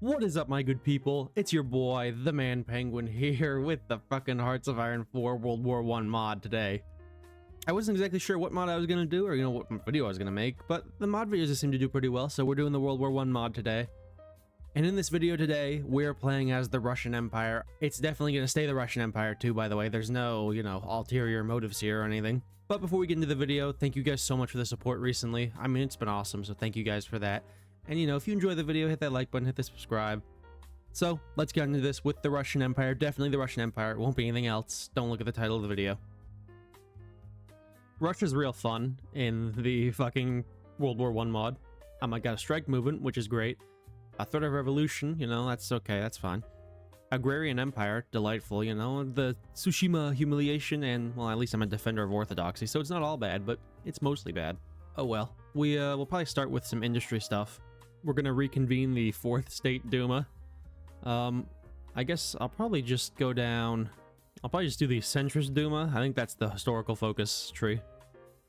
What is up, my good people? It's your boy, the Man Penguin, here with the fucking Hearts of Iron 4 World War I mod today. I wasn't exactly sure what mod I was gonna do, or what video I was gonna make, but the mod videos just seem to do pretty well, so we're doing the World War I mod today. And in this video today, we're playing as the Russian Empire. It's definitely gonna stay the Russian Empire too, by the way. There's no, ulterior motives here or anything. But before we get into the video, thank you guys so much for the support recently. I mean, it's been awesome, so thank you guys for that. And if you enjoy the video, hit that like button, hit the subscribe. So let's get into this with the Russian Empire. Definitely the Russian Empire. It won't be anything else. Don't look at the title of the video. Russia's real fun in the fucking World War I mod. I got a strike movement, which is great. A threat of revolution, that's okay, that's fine. Agrarian Empire, delightful, the Tsushima humiliation, and, well, at least I'm a defender of orthodoxy, so it's not all bad, but it's mostly bad. Oh well. We'll probably start with some industry stuff. We're gonna reconvene the 4th State Duma. I guess I'll probably just go down... I'll probably just do the Centrist Duma. I think that's the historical focus tree.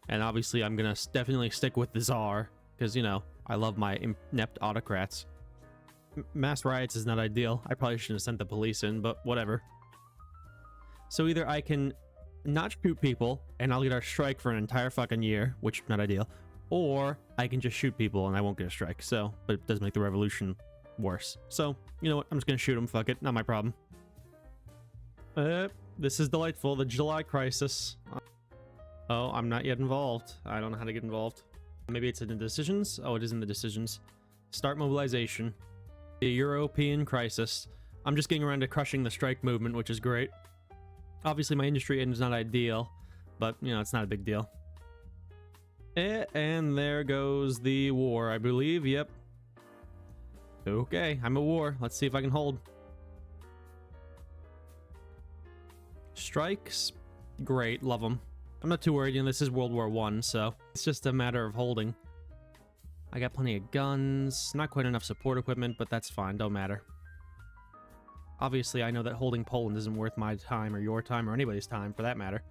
And obviously I'm gonna definitely stick with the Tsar, because, I love my inept autocrats. Mass riots is not ideal. I probably shouldn't have sent the police in, but whatever. So either I can not shoot people, and I'll get our strike for an entire fucking year, which not ideal, or I can just shoot people and I won't get a strike, but it does make the revolution worse. So, you know what, I'm just gonna shoot them, fuck it, not my problem. This is delightful, the July crisis. Oh, I'm not yet involved. I don't know how to get involved. Maybe it's in the decisions? Oh, it is in the decisions. Start mobilization. The European crisis. I'm just getting around to crushing the strike movement, which is great. Obviously, my industry end is not ideal, but, it's not a big deal. And there goes the war, I believe. Yep. Okay, I'm at war. Let's see if I can hold. Strikes. Great, love them. I'm not too worried, this is World War I, so it's just a matter of holding. I got plenty of guns, not quite enough support equipment, but that's fine, don't matter. Obviously, I know that holding Poland isn't worth my time or your time or anybody's time, for that matter.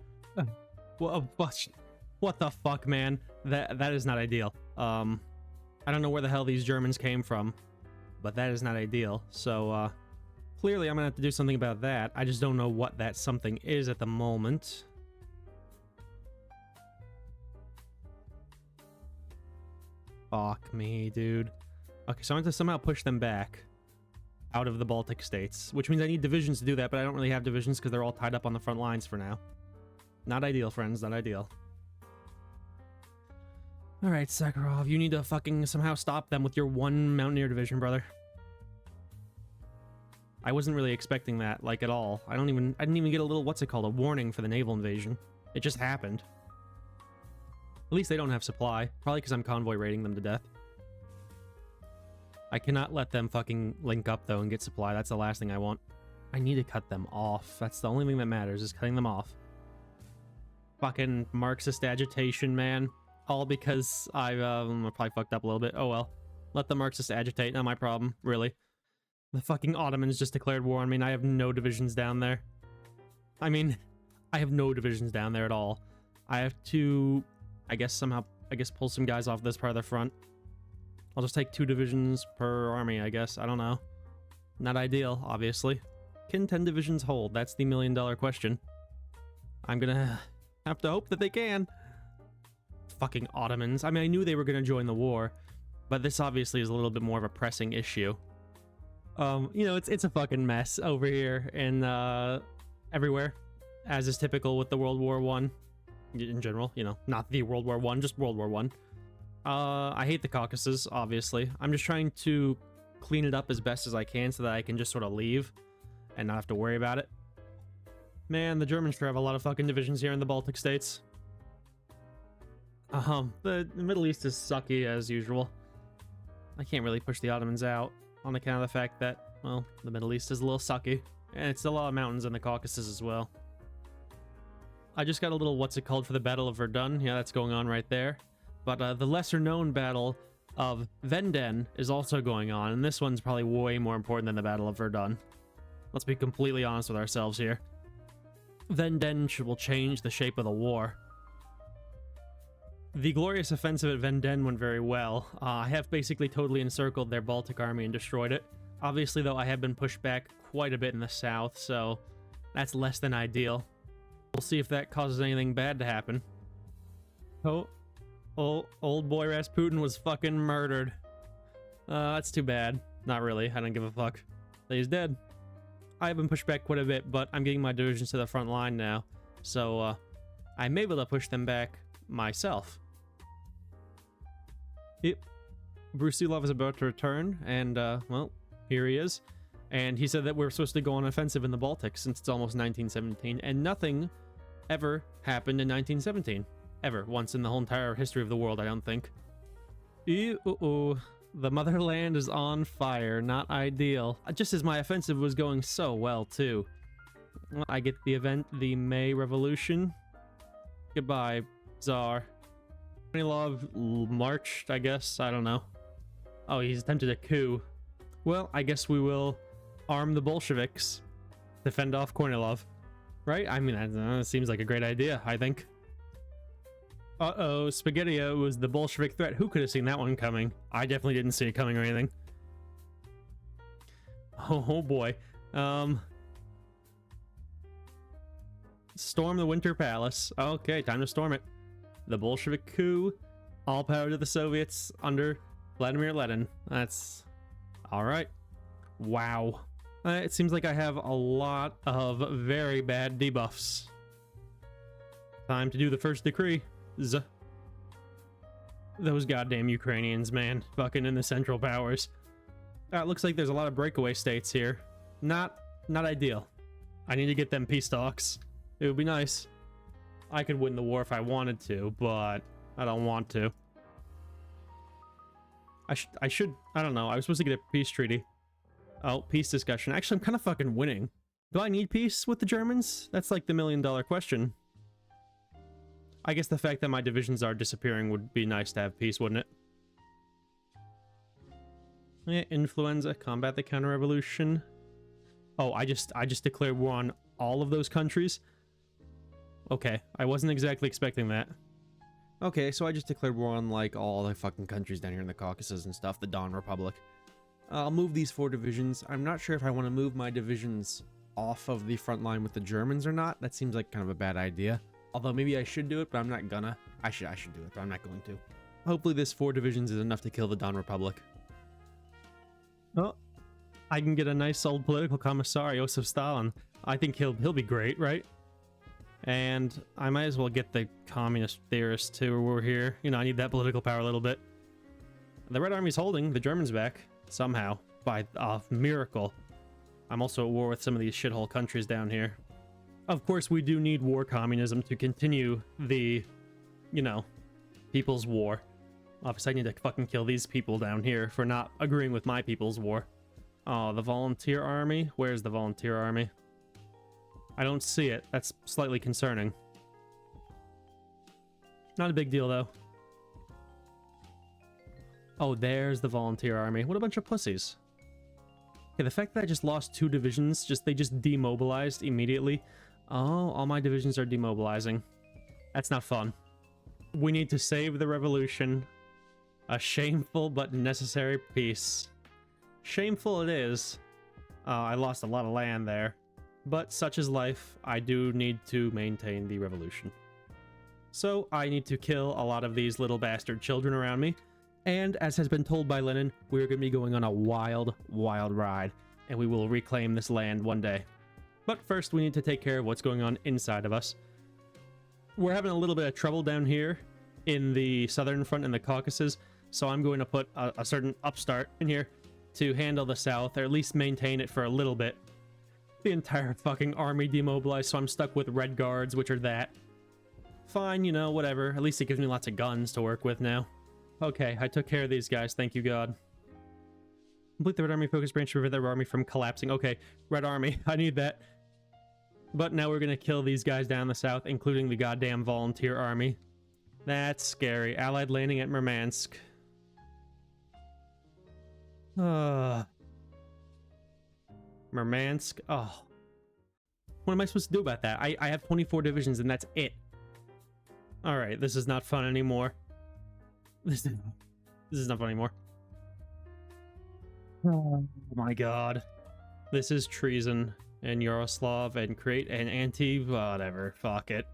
What the fuck, man? That is not ideal. I don't know where the hell these Germans came from, but that is not ideal. So, clearly I'm gonna have to do something about that. I just don't know what that something is at the moment. Fuck me, dude. Okay, so I have to somehow push them back out of the Baltic states, which means I need divisions to do that, but I don't really have divisions because they're all tied up on the front lines for now. Not ideal, friends, not ideal. Alright, Sakharov, you need to fucking somehow stop them with your one Mountaineer division, brother. I wasn't really expecting that, at all. I didn't even get a little, a warning for the naval invasion. It just happened. At least they don't have supply. Probably because I'm convoy raiding them to death. I cannot let them fucking link up, though, and get supply. That's the last thing I want. I need to cut them off. That's the only thing that matters, is cutting them off. Fucking Marxist agitation, man. All because I probably fucked up a little bit. Oh well. Let the Marxists agitate. Not my problem, really. The fucking Ottomans just declared war on me, and I have no divisions down there. I mean, I have no divisions down there at all. I have to... I guess pull some guys off this part of the front. I'll just take 2 divisions per army, I guess. I don't know. Not ideal, obviously. Can 10 divisions hold? That's the million-dollar question. I'm gonna have to hope that they can. Fucking Ottomans. I mean, I knew they were gonna join the war, but this obviously is a little bit more of a pressing issue. It's a fucking mess over here and everywhere, as is typical with the World War I. In general, not the World War I, just World War I. I hate the Caucasus, obviously. I'm just trying to clean it up as best as I can so that I can just sort of leave and not have to worry about it. Man, the Germans sure have a lot of fucking divisions here in the Baltic states. The Middle East is sucky as usual. I can't really push the Ottomans out on account of the fact that, well, the Middle East is a little sucky. And it's a lot of mountains in the Caucasus as well. I just got a little for the Battle of Verdun. Yeah, that's going on right there. But the lesser-known Battle of Venden is also going on, and this one's probably way more important than the Battle of Verdun. Let's be completely honest with ourselves here. Venden will change the shape of the war. The glorious offensive at Venden went very well. I have basically totally encircled their Baltic army and destroyed it. Obviously, though, I have been pushed back quite a bit in the south, so that's less than ideal. We'll see if that causes anything bad to happen. Oh, old boy Rasputin was fucking murdered. That's too bad. Not really, I don't give a fuck. He's dead. I have been pushed back quite a bit, but I'm getting my divisions to the front line now, so I'm able to push them back myself. Yep. Brusilov is about to return, and, well, here he is. And he said that we're supposed to go on offensive in the Baltic since it's almost 1917, and nothing ever happened in 1917. Ever. Once in the whole entire history of the world, I don't think. Ew, the motherland is on fire. Not ideal. Just as my offensive was going so well, too. Well, I get the event, the May Revolution. Goodbye, Tsar. Kornilov marched, I guess. I don't know. Oh, he's attempted a coup. Well, I guess we will arm the Bolsheviks to fend off Kornilov. Right? I mean, that seems like a great idea, I think. Uh-oh, Spaghetti-O was the Bolshevik threat. Who could have seen that one coming? I definitely didn't see it coming or anything. Oh boy. Storm the Winter Palace. Okay, time to storm it. The Bolshevik coup. All power to the Soviets under Vladimir Lenin. That's... alright. Wow. It seems like I have a lot of very bad debuffs. Time to do the first decree. Those goddamn Ukrainians, man. Fucking in the Central Powers. It looks like there's a lot of breakaway states here. Not ideal. I need to get them peace talks. It would be nice. I could win the war if I wanted to, but I don't want to. I should, I don't know. I was supposed to get a peace treaty. Oh, peace discussion. Actually, I'm kind of fucking winning. Do I need peace with the Germans? That's like the million-dollar question. I guess the fact that my divisions are disappearing would be nice to have peace, wouldn't it? Yeah, influenza, combat the counter-revolution. Oh, I just declared war on all of those countries? Okay, I wasn't exactly expecting that. Okay, so I just declared war on, like, all the fucking countries down here in the Caucasus and stuff, the Don Republic. I'll move these 4 divisions. I'm not sure if I want to move my divisions off of the front line with the Germans or not. That seems like kind of a bad idea. Although maybe I should do it, but I'm not gonna. I should do it, but I'm not going to. Hopefully this 4 divisions is enough to kill the Don Republic. Oh, I can get a nice old political commissar, Joseph Stalin. I think he'll be great, right? And I might as well get the communist theorists too, who are here. You know, I need that political power a little bit. The Red Army's holding the Germans back, somehow, by a miracle. I'm also at war with some of these shithole countries down here. Of course, we do need war communism to continue the, you know, people's war. Obviously, I need to fucking kill these people down here for not agreeing with my people's war. Oh, the volunteer army? Where's the volunteer army? I don't see it. That's slightly concerning. Not a big deal, though. Oh, there's the volunteer army. What a bunch of pussies. Okay, the fact that I just lost 2 divisions, they just demobilized immediately. Oh, all my divisions are demobilizing. That's not fun. We need to save the revolution. A shameful but necessary peace. Shameful it is. I lost a lot of land there. But such is life. I do need to maintain the revolution. So I need to kill a lot of these little bastard children around me. And as has been told by Lenin, we're going to be going on a wild, wild ride. And we will reclaim this land one day. But first, we need to take care of what's going on inside of us. We're having a little bit of trouble down here in the southern front in the Caucasus, so I'm going to put a certain upstart in here to handle the south, or at least maintain it for a little bit. The entire fucking army demobilized, so I'm stuck with Red Guards, which are that. Fine, you know, whatever. At least it gives me lots of guns to work with now. Okay, I took care of these guys, thank you God. Complete the Red Army focus branch to prevent the Red Army from collapsing. Okay, Red Army, I need that. But now we're gonna kill these guys down the south, including the goddamn volunteer army. That's scary. Allied landing at Murmansk. Murmansk. Oh. What am I supposed to do about that? I have 24 divisions and that's it. Alright, this is not fun anymore. This is not fun anymore. Oh my god. This is treason and Yaroslav and create an whatever. Fuck it.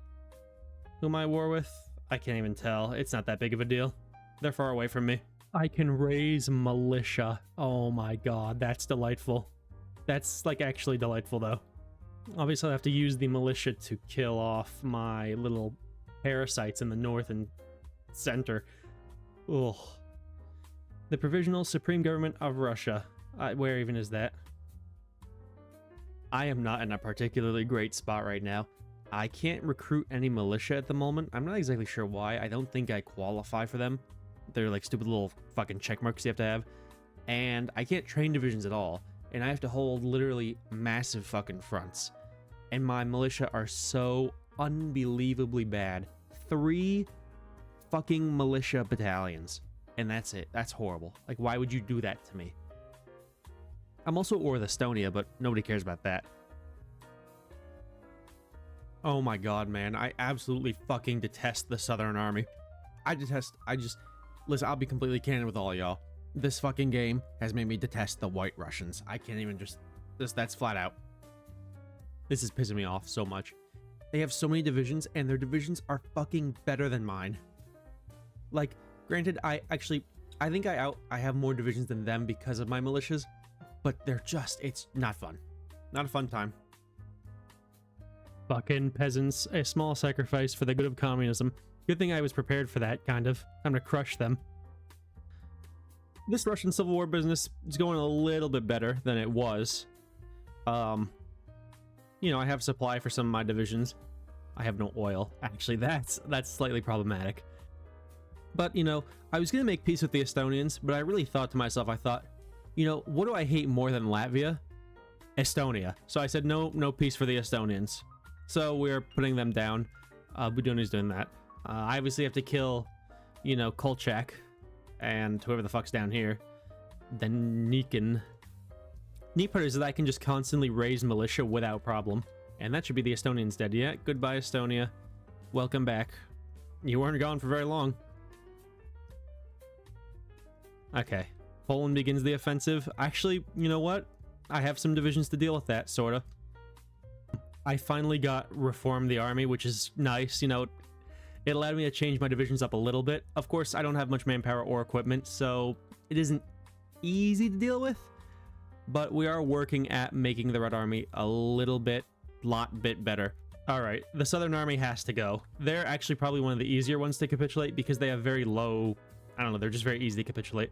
Who am I at war with? I can't even tell. It's not that big of a deal. They're far away from me. I can raise militia. Oh my god, that's delightful. That's like actually delightful though. Obviously I have to use the militia to kill off my little parasites in the north and center. Ugh. The Provisional Supreme Government of Russia. Where even is that? I am not in a particularly great spot right now. I can't recruit any militia at the moment. I'm not exactly sure why. I don't think I qualify for them. They're like stupid little fucking check marks you have to have. And I can't train divisions at all. And I have to hold literally massive fucking fronts. And my militia are so unbelievably bad. 3 fucking militia battalions. And that's it. That's horrible. Like, why would you do that to me? I'm also at war with Estonia, but nobody cares about that. Oh my god, man. I absolutely fucking detest the Southern Army. Listen, I'll be completely candid with all y'all. This fucking game has made me detest the White Russians. I can't even that's flat out. This is pissing me off so much. They have so many divisions, and their divisions are fucking better than mine. Like, granted, I think I have more divisions than them because of my militias, but it's not fun. Not a fun time. Fucking peasants, a small sacrifice for the good of communism. Good thing I was prepared for that, kind of. I'm gonna crush them. This Russian Civil War business is going a little bit better than it was. You know, I have supply for some of my divisions. I have no oil. Actually, that's slightly problematic. But, you know, I was gonna make peace with the Estonians, but I really thought to myself, you know, what do I hate more than Latvia? Estonia. So I said, no peace for the Estonians. So we're putting them down. Buduni's doing that. I obviously have to kill, you know, Kolchak and whoever the fuck's down here. Then Nikin. Neat part is that I can just constantly raise militia without problem. And that should be the Estonians dead. Yeah, goodbye Estonia. Welcome back. You weren't gone for very long. Okay. Poland begins the offensive. Actually, you know what? I have some divisions to deal with that, sorta. I finally got reformed the army, which is nice. You know, it allowed me to change my divisions up a little bit. Of course, I don't have much manpower or equipment, so it isn't easy to deal with. But we are working at making the Red Army a lot bit better. All right, the Southern Army has to go. They're actually probably one of the easier ones to capitulate because they have very low, I don't know, they're just very easy to capitulate.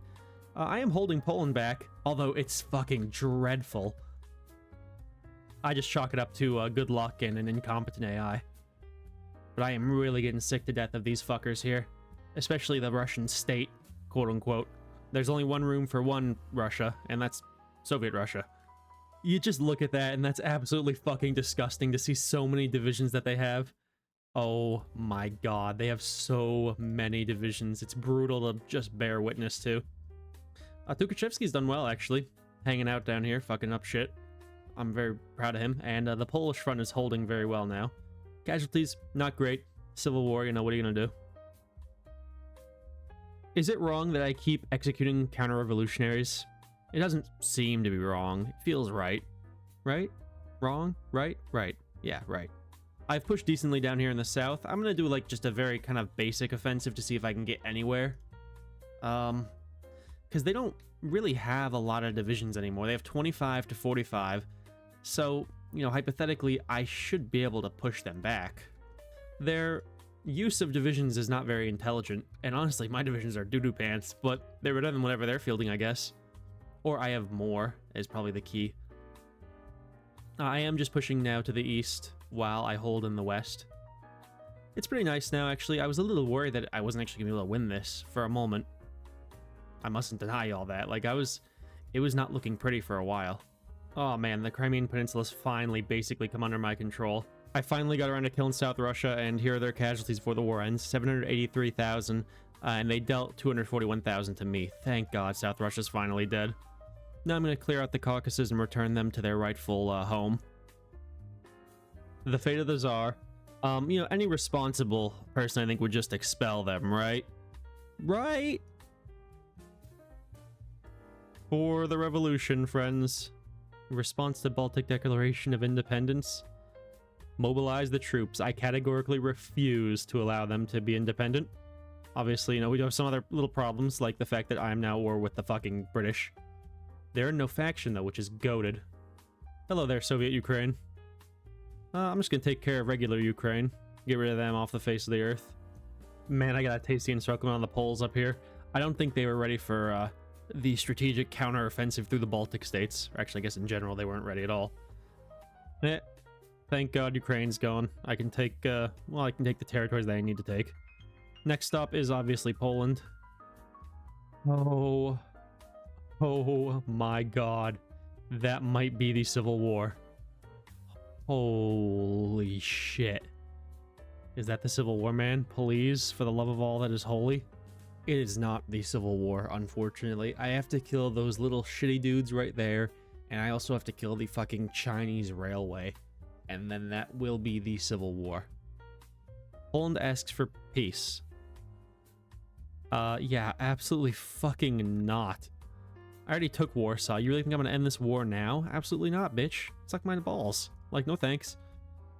I am holding Poland back, although it's fucking dreadful. I just chalk it up to good luck and an incompetent AI. But I am really getting sick to death of these fuckers here. Especially the Russian state, quote unquote. There's only one room for one Russia, and that's Soviet Russia. You just look at that, and that's absolutely fucking disgusting to see so many divisions that they have. Oh my god, they have so many divisions. It's brutal to just bear witness to. Tukhachevsky's done well, actually. Hanging out down here, fucking up shit. I'm very proud of him. And the Polish front is holding very well now. Casualties, not great. Civil War, you know, what are you gonna do? Is it wrong that I keep executing counter-revolutionaries? It doesn't seem to be wrong. It feels right. Right? Wrong? Right? Right. Yeah, right. I've pushed decently down here in the south. I'm gonna do, like, just a very kind of basic offensive to see if I can get anywhere. Because they don't really have a lot of divisions anymore. They have 25 to 45. So, you know, hypothetically, I should be able to push them back. Their use of divisions is not very intelligent, and honestly, my divisions are doo-doo pants, but they're better than whatever they're fielding, I guess. Or I have more, is probably the key. I am just pushing now to the east, while I hold in the west. It's pretty nice now, actually. I was a little worried that I wasn't actually going to be able to win this for a moment. I mustn't deny all that. Like, it was not looking pretty for a while. Oh man, the Crimean Peninsula's finally basically come under my control. I finally got around to killing South Russia, and here are their casualties before the war ends. 783,000, and they dealt 241,000 to me. Thank God South Russia's finally dead. Now I'm going to clear out the Caucasus and return them to their rightful home. The fate of the Tsar. You know, any responsible person, I think, would just expel them, right? Right? For the revolution, friends. In response to Baltic Declaration of Independence, mobilize the troops. I categorically refuse to allow them to be independent. Obviously, you know, we do have some other little problems, like the fact that I am now at war with the fucking British. They're in no faction, though, which is goated. Hello there, Soviet Ukraine. I'm just gonna take care of regular Ukraine. Get rid of them off the face of the earth. Man, I got a tasty encirclement on the Poles up here. I don't think they were ready for the strategic counter-offensive through the Baltic states. Or actually, I guess in general, they weren't ready at all. Thank God Ukraine's gone. I can take, well, I can take the territories that I need to take. Next stop is obviously Poland. Oh my God. That might be the Civil War. Holy shit. Is that the Civil War, man? Please, for the love of all that is holy. It is not the Civil War, unfortunately. I have to kill those little shitty dudes right there, and I also have to kill the fucking Chinese railway. And then that will be the Civil War. Poland asks for peace. Yeah, absolutely fucking not. I already took Warsaw. You really think I'm gonna end this war now? Absolutely not, bitch. Suck my balls. Like, no thanks.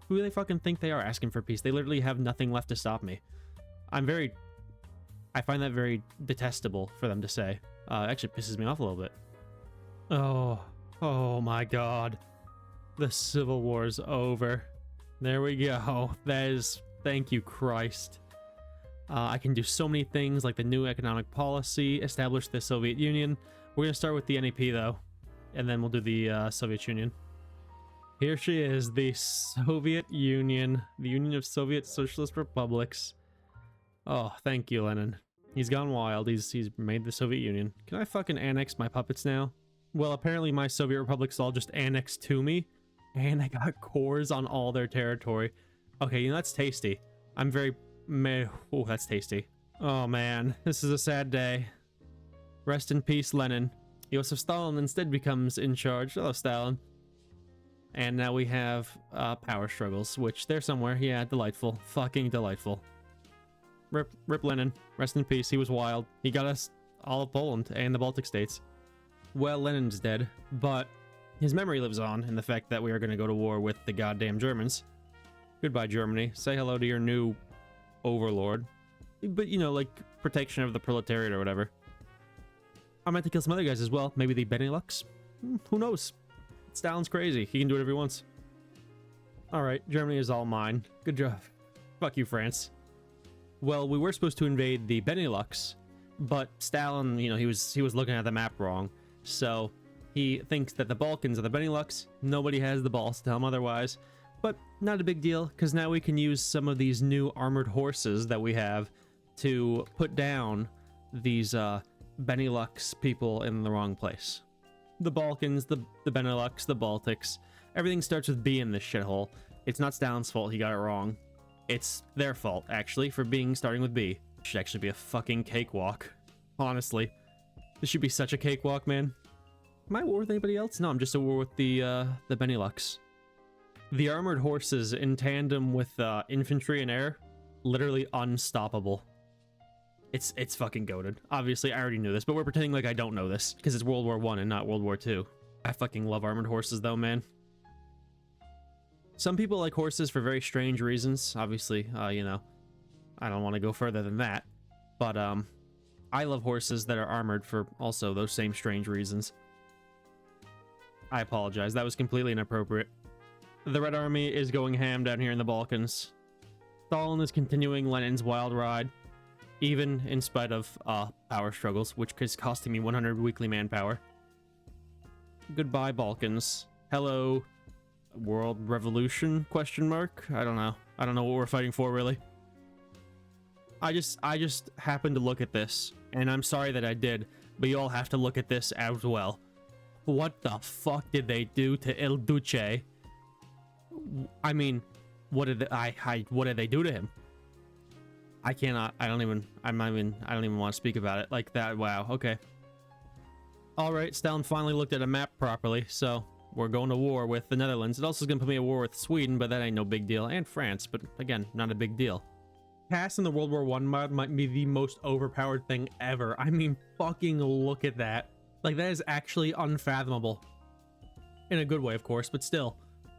Who do they fucking think they are asking for peace? They literally have nothing left to stop me. I find that very detestable for them to say. Actually pisses me off a little bit. Oh my God. The Civil War's over. There we go. That is, thank you, Christ. I can do so many things like the new economic policy, establish the Soviet Union. We're gonna start with the NEP though, and then we'll do the Soviet Union. Here she is, the Soviet Union, the Union of Soviet Socialist Republics. Oh, thank you, Lenin. He's gone wild. He's made the Soviet Union. Can I fucking annex my puppets now? Well, apparently my Soviet republics all just annexed to me, and I got cores on all their territory. Okay, you know, that's tasty. I'm very oh, that's tasty. Oh man, this is a sad day. Rest in peace, Lenin. Joseph Stalin instead becomes in charge. Hello, Stalin. And now we have power struggles, which they're somewhere. Yeah, delightful. Fucking delightful. Rip Lenin. Rest in peace. He was wild. He got us all of Poland and the Baltic states. Well, Lenin's dead, but his memory lives on in the fact that we are going to go to war with the goddamn Germans. Goodbye, Germany. Say hello to your new overlord. But, you know, like, protection of the proletariat or whatever. I might have to kill some other guys as well. Maybe the Benelux? Who knows? Stalin's crazy. He can do whatever he wants. Alright, Germany is all mine. Good job. Fuck you, France. Well, we were supposed to invade the Benelux, but Stalin, you know, he was looking at the map wrong. So he thinks that the Balkans are the Benelux. Nobody has the balls to tell him otherwise. But not a big deal, because now we can use some of these new armored horses that we have to put down these Benelux people in the wrong place. The Balkans, the Benelux, the Baltics. Everything starts with B in this shithole. It's not Stalin's fault he got it wrong. It's their fault, actually, for starting with B. It should actually be a fucking cakewalk. Honestly. This should be such a cakewalk, man. Am I at war with anybody else? No, I'm just at war with the Benelux. The armored horses in tandem with infantry and air, literally unstoppable. It's fucking goated. Obviously, I already knew this, but we're pretending like I don't know this, because it's World War I and not World War II. I fucking love armored horses, though, man. Some people like horses for very strange reasons. Obviously, you know, I don't want to go further than that. But, I love horses that are armored for also those same strange reasons. I apologize. That was completely inappropriate. The Red Army is going ham down here in the Balkans. Stalin is continuing Lenin's wild ride, even in spite of power struggles, which is costing me 100 weekly manpower. Goodbye, Balkans. Hello, World Revolution? Question mark? I don't know. I don't know what we're fighting for, really. I just happened to look at this, and I'm sorry that I did, but you all have to look at this as well. What the fuck did they do to Il Duce? I mean, what did they do to him? I don't even want to speak about it like that. Wow, okay. Alright, Stalin finally looked at a map properly, so we're going to war with the Netherlands. It also is going to put me at war with Sweden, but that ain't no big deal. And France, but again, not a big deal. Cass in the World War I mod might be the most overpowered thing ever. I mean, fucking look at that. Like, that is actually unfathomable. In a good way, of course, but still.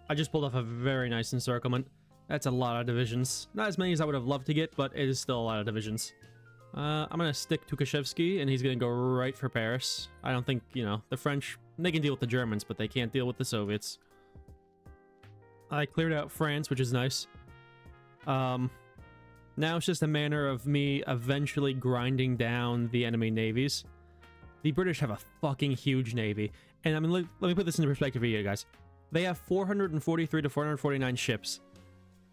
I just pulled off a very nice encirclement. That's a lot of divisions. Not as many as I would have loved to get, but it is still a lot of divisions. I'm going to stick Tukhachevsky, and he's going to go right for Paris. I don't think, you know, the French, they can deal with the Germans, but they can't deal with the Soviets. I cleared out France, which is nice. Now it's just a matter of me eventually grinding down the enemy navies. The British have a fucking huge navy. And I mean, let me put this into perspective for you guys. They have 443 to 449 ships.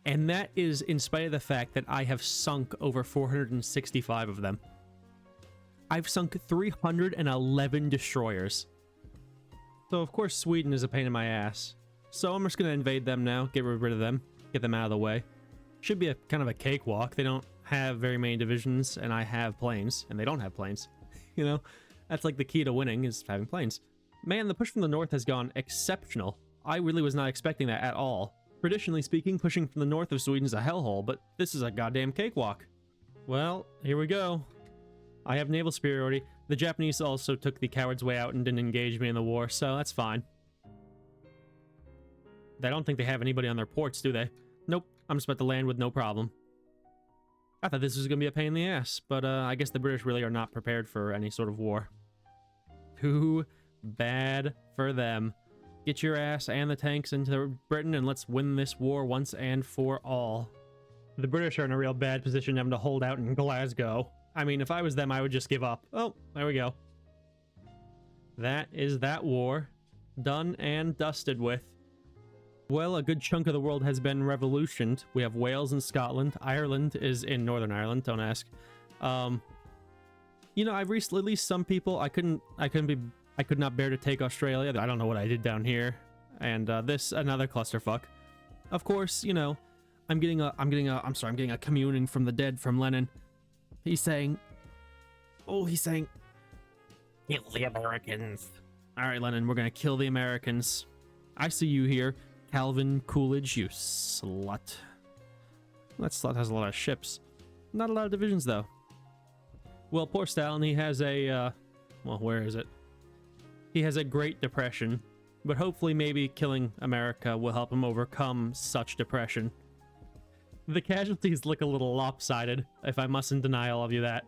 And that is in spite of the fact that I have sunk over 465 of them. I've sunk 311 destroyers. So of course Sweden is a pain in my ass. So I'm just going to invade them now, get rid of them, get them out of the way. Should be a kind of a cakewalk. They don't have very many divisions, and I have planes, and they don't have planes. You know, that's like the key to winning, is having planes. Man, the push from the north has gone exceptional. I really was not expecting that at all. Traditionally speaking, pushing from the north of Sweden is a hellhole, but this is a goddamn cakewalk. Well, here we go. I have naval superiority. The Japanese also took the coward's way out and didn't engage me in the war, so that's fine. I don't think they have anybody on their ports, do they? Nope, I'm just about to land with no problem. I thought this was going to be a pain in the ass, but I guess the British really are not prepared for any sort of war. Too bad for them. Get your ass and the tanks into Britain and let's win this war once and for all. The British are in a real bad position having to hold out in Glasgow. I mean, if I was them, I would just give up. Oh, there we go. That is that war. Done and dusted with. Well, a good chunk of the world has been revolutioned. We have Wales and Scotland. Ireland is in Northern Ireland, don't ask. You know, I've recently, at least some people, I could not bear to take Australia. I don't know what I did down here. And this, another clusterfuck. Of course, you know, I'm getting a communing from the dead from Lenin. He's saying, kill the Americans. All right, Lenin, we're gonna kill the Americans. I see you here, Calvin Coolidge, you slut. That slut has a lot of ships. Not a lot of divisions, though. Well, poor Stalin, he has a, well, where is it? He has a Great Depression, but hopefully maybe killing America will help him overcome such depression. The casualties look a little lopsided, if I mustn't deny all of you that.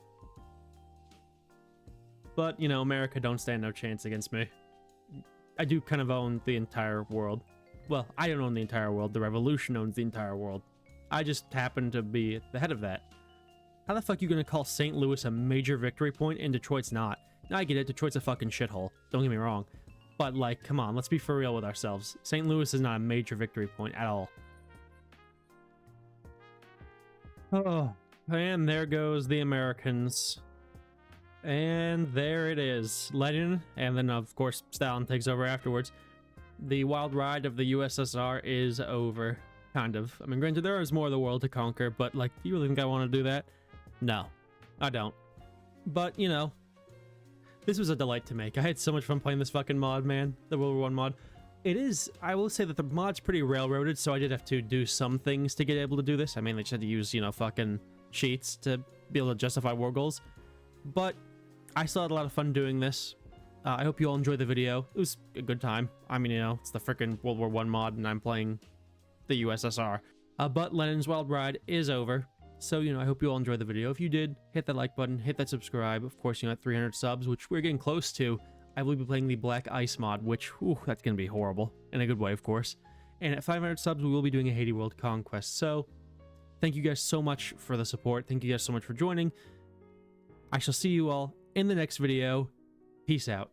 But, you know, America don't stand no chance against me. I do kind of own the entire world. Well, I don't own the entire world, the revolution owns the entire world. I just happen to be at the head of that. How the fuck are you gonna call St. Louis a major victory point and Detroit's not? Now I get it, Detroit's a fucking shithole, don't get me wrong. But like, come on, let's be for real with ourselves. St. Louis is not a major victory point at all. Oh, and there goes the Americans. And there it is. Lenin, and then of course Stalin takes over afterwards. The wild ride of the USSR is over. Kind of. I mean, granted, there is more of the world to conquer, but like, do you really think I want to do that? No, I don't. But, you know, this was a delight to make. I had so much fun playing this fucking mod, man. The World War I mod. It is, I will say that the mod's pretty railroaded, so I did have to do some things to get able to do this. I mainly just had to use, you know, fucking cheats to be able to justify war goals. But I still had a lot of fun doing this. I hope you all enjoyed the video. It was a good time. I mean, you know, it's the freaking World War I mod, and I'm playing the USSR. But Lenin's Wild Ride is over. So, you know, I hope you all enjoyed the video. If you did, hit that like button, hit that subscribe. Of course, you know, at 300 subs, which we're getting close to, I will be playing the Black Ice mod, which, whew, that's going to be horrible. In a good way, of course. And at 500 subs, we will be doing a Haiti World Conquest. So, thank you guys so much for the support. Thank you guys so much for joining. I shall see you all in the next video. Peace out.